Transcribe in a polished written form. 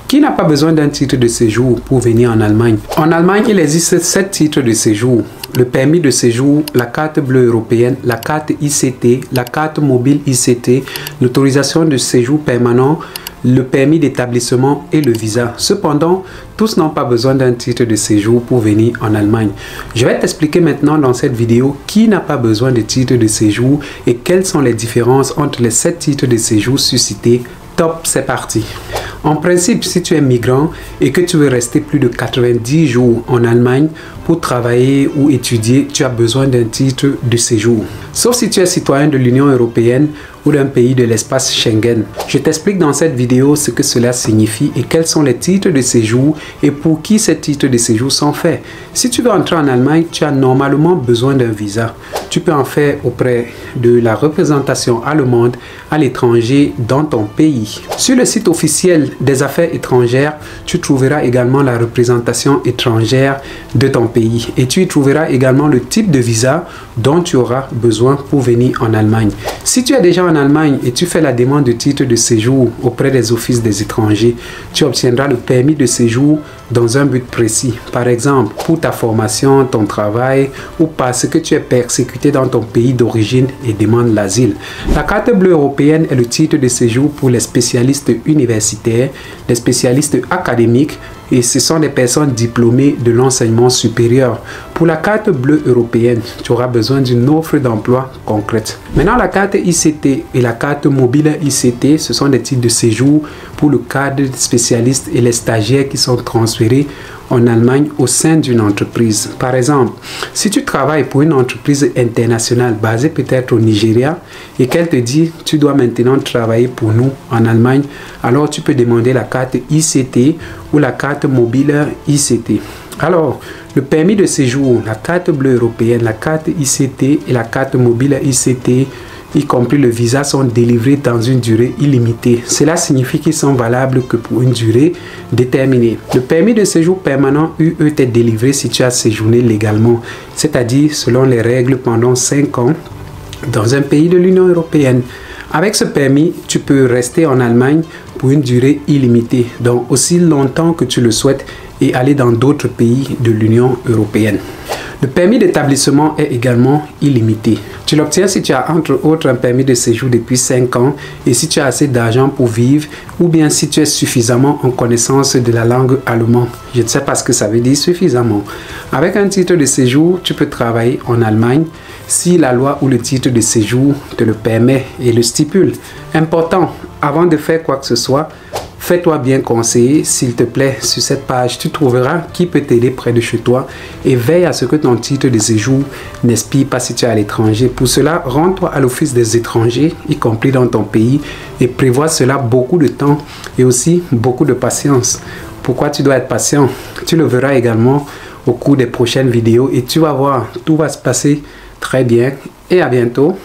Qui n'a pas besoin d'un titre de séjour pour venir en Allemagne? En Allemagne, il existe 7 titres de séjour. Le permis de séjour, la carte bleue européenne, la carte ICT, la carte mobile ICT, l'autorisation de séjour permanent, le permis d'établissement et le visa. Cependant, tous n'ont pas besoin d'un titre de séjour pour venir en Allemagne. Je vais t'expliquer maintenant dans cette vidéo qui n'a pas besoin de titre de séjour et quelles sont les différences entre les 7 titres de séjour suscités. Top, c'est parti. En principe, si tu es migrant et que tu veux rester plus de 90 jours en Allemagne pour travailler ou étudier, tu as besoin d'un titre de séjour. Sauf si tu es citoyen de l'Union européenne ou d'un pays de l'espace Schengen. Je t'explique dans cette vidéo ce que cela signifie et quels sont les titres de séjour et pour qui ces titres de séjour sont faits. Si tu veux entrer en Allemagne, tu as normalement besoin d'un visa. Tu peux en faire auprès de la représentation allemande à l'étranger dans ton pays. Sur le site officiel des affaires étrangères, tu trouveras également la représentation étrangère de ton pays et tu y trouveras également le type de visa dont tu auras besoin pour venir en Allemagne. Si tu es déjà en Allemagne et tu fais la demande de titre de séjour auprès des offices des étrangers, tu obtiendras le permis de séjour dans un but précis. Par exemple, pour ta formation, ton travail ou parce que tu es persécuté dans ton pays d'origine et demandes l'asile. La carte bleue européenne est le titre de séjour pour les spécialistes universitaires, les spécialistes académiques et ce sont des personnes diplômées de l'enseignement supérieur. Pour la carte bleue européenne, tu auras besoin d'une offre d'emploi concrète. Maintenant, la carte ICT et la carte mobile ICT, ce sont des titres de séjour pour le cadre spécialiste et les stagiaires qui sont transférés en Allemagne au sein d'une entreprise. Par exemple, si tu travailles pour une entreprise internationale basée peut-être au Nigeria et qu'elle te dit tu dois maintenant travailler pour nous en Allemagne, alors tu peux demander la carte ICT ou la carte mobile ICT. Alors, le permis de séjour, la carte bleue européenne, la carte ICT et la carte mobile ICT, y compris le visa, sont délivrés dans une durée illimitée. Cela signifie qu'ils sont valables que pour une durée déterminée. Le permis de séjour permanent UE t'est délivré si tu as séjourné légalement, c'est-à-dire selon les règles pendant 5 ans dans un pays de l'Union européenne. Avec ce permis, tu peux rester en Allemagne pour une durée illimitée, donc aussi longtemps que tu le souhaites, et aller dans d'autres pays de l'Union européenne. Le permis d'établissement est également illimité. Tu l'obtiens si tu as entre autres un permis de séjour depuis 5 ans et si tu as assez d'argent pour vivre ou bien si tu es suffisamment en connaissance de la langue allemande. Je ne sais pas ce que ça veut dire suffisamment. Avec un titre de séjour, tu peux travailler en Allemagne si la loi ou le titre de séjour te le permet et le stipule. Important, avant de faire quoi que ce soit, fais-toi bien conseiller, s'il te plaît, sur cette page, tu trouveras qui peut t'aider près de chez toi et veille à ce que ton titre de séjour n'expire pas si tu es à l'étranger. Pour cela, rends-toi à l'office des étrangers, y compris dans ton pays, et prévois cela beaucoup de temps et aussi beaucoup de patience. Pourquoi tu dois être patient? Tu le verras également au cours des prochaines vidéos et tu vas voir, tout va se passer très bien et à bientôt.